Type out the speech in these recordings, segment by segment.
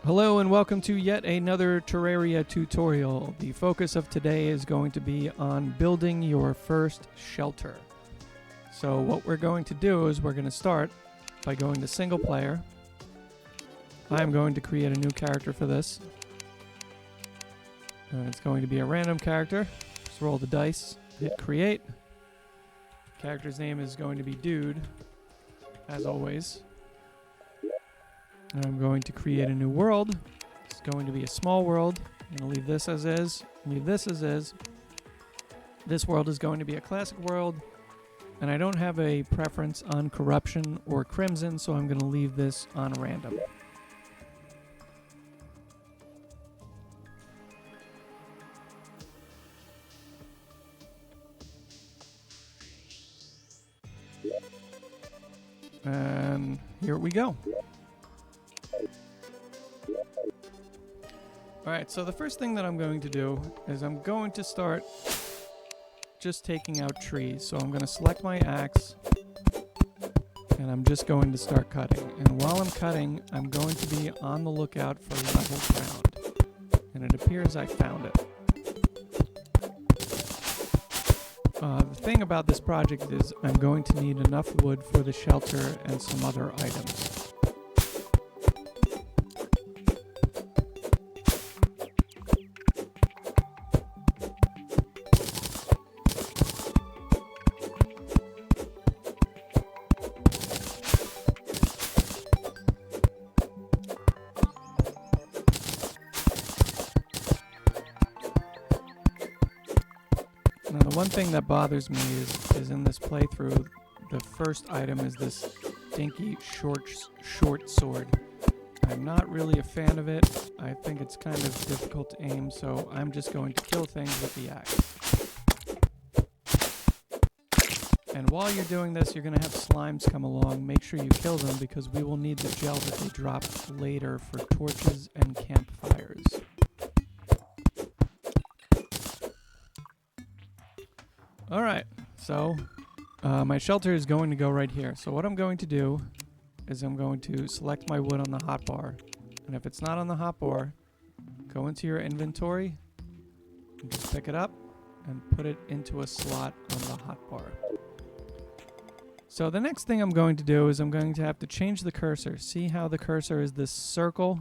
Hello and welcome to yet another Terraria tutorial. The focus of today is going to be on building your first shelter. So what we're going to do is we're going to start by going to single player. I'm going to create a new character for this. It's going to be a random character. Just roll the dice, hit create. Character's name is going to be Dude, as always. And I'm going to create a new world. It's going to be a small world. I'm going to leave this as is. Leave this as is. This world is going to be a classic world. And I don't have a preference on corruption or crimson, so I'm going to leave this on random. And here we go. Alright, so the first thing that I'm going to do is I'm going to start just taking out trees. So I'm going to select my axe and I'm just going to start cutting. And while I'm cutting, I'm going to be on the lookout for level ground. And it appears I found it. The thing about this project is I'm going to need enough wood for the shelter and some other items. Now the one thing that bothers me is in this playthrough, the first item is this dinky short sword. I'm not really a fan of it. I think it's kind of difficult to aim, so I'm just going to kill things with the axe. And while you're doing this, you're going to have slimes come along. Make sure you kill them because we will need the gel that they drop later for torches and campfires. Alright, so my shelter is going to go right here. So what I'm going to do is I'm going to select my wood on the hotbar. And if it's not on the hotbar, go into your inventory, and just pick it up, and put it into a slot on the hotbar. So the next thing I'm going to do is I'm going to have to change the cursor. See how the cursor is this circle?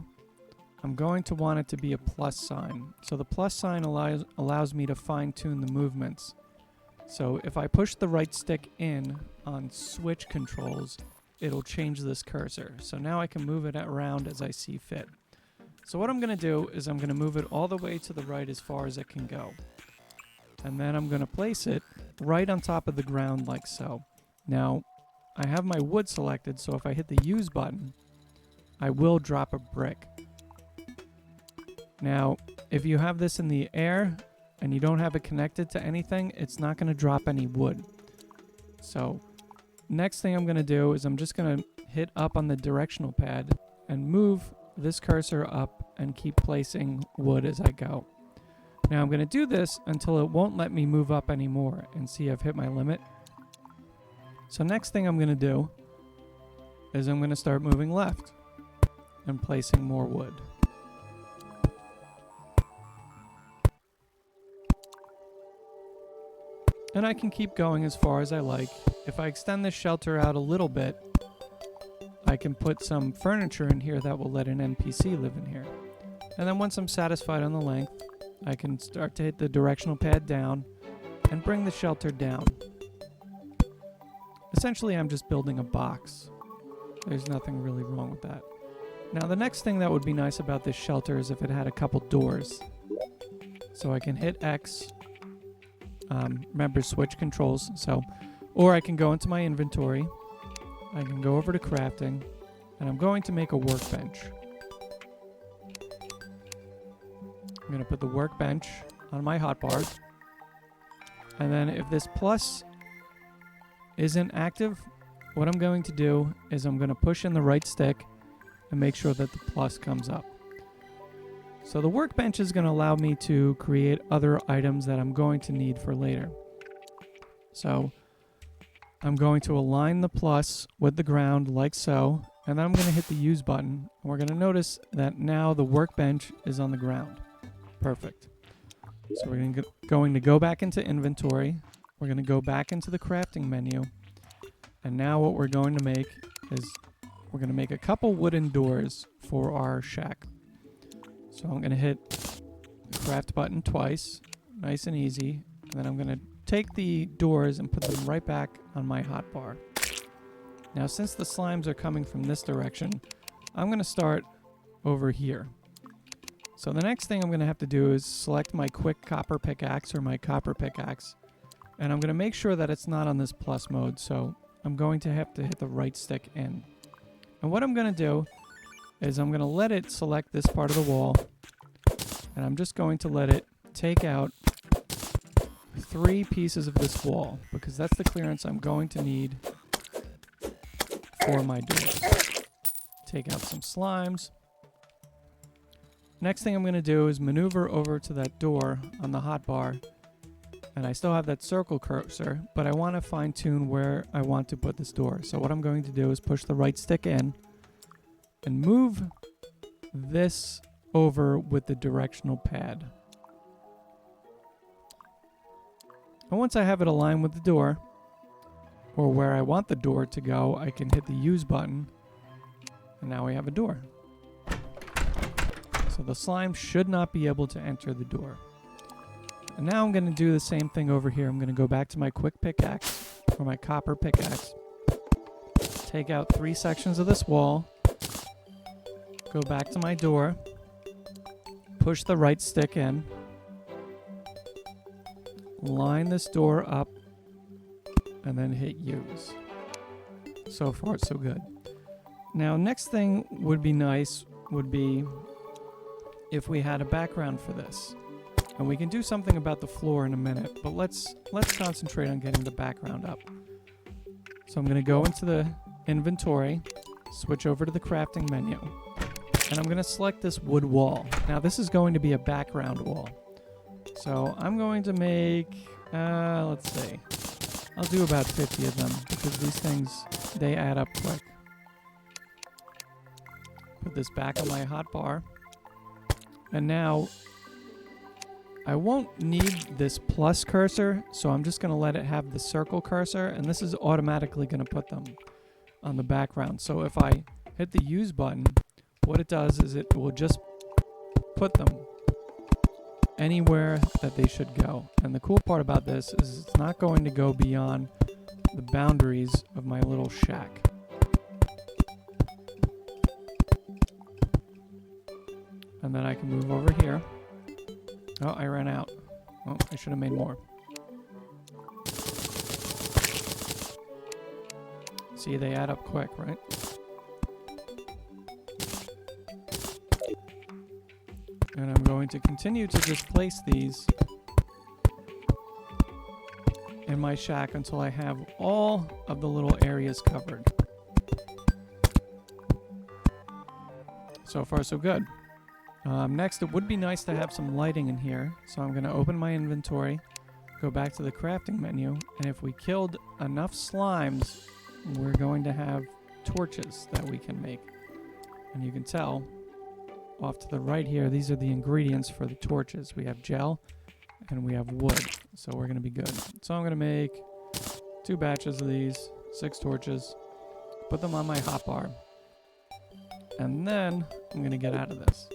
I'm going to want it to be a plus sign. So the plus sign allows me to fine-tune the movements. So if I push the right stick in on switch controls, it'll change this cursor. So now I can move it around as I see fit. So what I'm going to do is I'm going to move it all the way to the right as far as it can go. And then I'm going to place it right on top of the ground like so. Now, I have my wood selected, so if I hit the use button, I will drop a brick. Now, if you have this in the air, and you don't have it connected to anything, it's not going to drop any wood. So next thing I'm going to do is I'm just going to hit up on the directional pad and move this cursor up and keep placing wood as I go. Now I'm going to do this until it won't let me move up anymore, and see I've hit my limit. So next thing I'm going to do is I'm going to start moving left and placing more wood. And I can keep going as far as I like. If I extend this shelter out a little bit, I can put some furniture in here that will let an NPC live in here. And then once I'm satisfied on the length, I can start to hit the directional pad down and bring the shelter down. Essentially, I'm just building a box. There's nothing really wrong with that. Now, the next thing that would be nice about this shelter is if it had a couple doors. So I can hit X. Remember, switch controls. Or I can go into my inventory. I can go over to crafting, and I'm going to make a workbench. I'm going to put the workbench on my hotbar. And then if this plus isn't active, what I'm going to do is I'm going to push in the right stick and make sure that the plus comes up. So the workbench is going to allow me to create other items that I'm going to need for later. So I'm going to align the plus with the ground like so, And then I'm going to hit the use button. And we're going to notice that now the workbench is on the ground. Perfect. So we're going to go back into inventory. We're going to go back into the crafting menu. And now what we're going to make is we're going to make a couple wooden doors for our shack. So I'm going to hit the craft button twice. Nice and easy. And then I'm going to take the doors and put them right back on my hotbar. Now, since the slimes are coming from this direction, I'm going to start over here. So the next thing I'm going to have to do is select my quick copper pickaxe or my copper pickaxe. And I'm going to make sure that it's not on this plus mode. So I'm going to have to hit the right stick in. And what I'm going to do is I'm going to let it select this part of the wall. And I'm just going to let it take out 3 pieces of this wall, because that's the clearance I'm going to need for my doors. Take out some slimes. Next thing I'm going to do is maneuver over to that door on the hotbar. And I still have that circle cursor, but I want to fine tune where I want to put this door. So what I'm going to do is push the right stick in and move this over with the directional pad. And once I have it aligned with the door, or where I want the door to go, I can hit the use button, and now we have a door. So the slime should not be able to enter the door. And now I'm going to do the same thing over here. I'm going to go back to my quick pickaxe, or my copper pickaxe, take out 3 sections of this wall, go back to my door, push the right stick in, line this door up, and then hit use. So far, so good. Now, next thing would be nice would be if we had a background for this. And we can do something about the floor in a minute, but let's concentrate on getting the background up. So I'm going to go into the inventory, switch over to the crafting menu, and I'm going to select this wood wall. Now, this is going to be a background wall. So I'm going to make, let's see, I'll do about 50 of them, because these things, they add up quick. Put this back on my hotbar. And now, I won't need this plus cursor, so I'm just going to let it have the circle cursor, and this is automatically going to put them on the background. So if I hit the use button, what it does is it will just put them anywhere that they should go. And the cool part about this is it's not going to go beyond the boundaries of my little shack. And then I can move over here. Oh, I ran out. Oh, I should have made more. See, they add up quick, right? And I'm going to continue to just place these in my shack until I have all of the little areas covered. So far, so good. Next, it would be nice to have some lighting in here. So I'm going to open my inventory, go back to the crafting menu, and if we killed enough slimes, we're going to have torches that we can make. And you can tell off to the right here, these are the ingredients for the torches. We have gel and we have wood, so we're going to be good. So I'm going to make 2 batches of these, 6 torches, put them on my hotbar, and then I'm going to get out of this.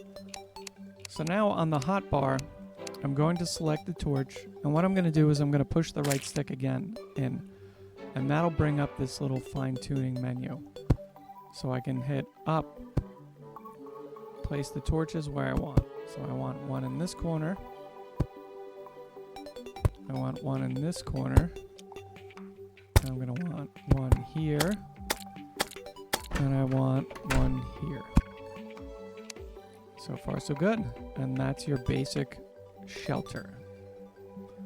So now on the hotbar, I'm going to select the torch, and what I'm going to do is I'm going to push the right stick again in, and that'll bring up this little fine-tuning menu. So I can hit up, place the torches where I want. So I want one in this corner, I want one in this corner, and I'm going to want one here, and I want one here. So far, so good. And that's your basic shelter.